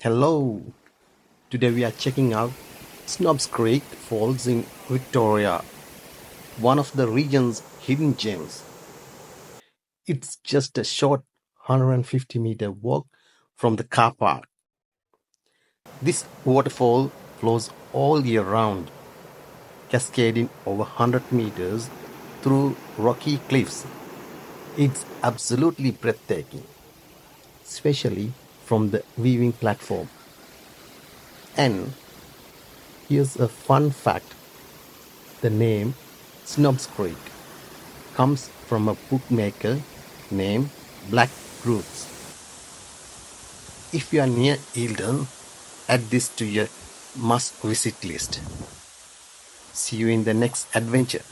Hello! Today we are checking out Snobs Creek Falls in Victoria, one of the region's hidden gems. It's just a short 150-meter walk from the car park. This waterfall flows all year round, cascading over 100 meters through rocky cliffs. It's absolutely breathtaking, especially from the viewing platform. And here's a fun fact: the name Snobs Creek comes from a bookmaker named Black Roots. If you are near Eildon, add this to your must visit list. See you in the next adventure.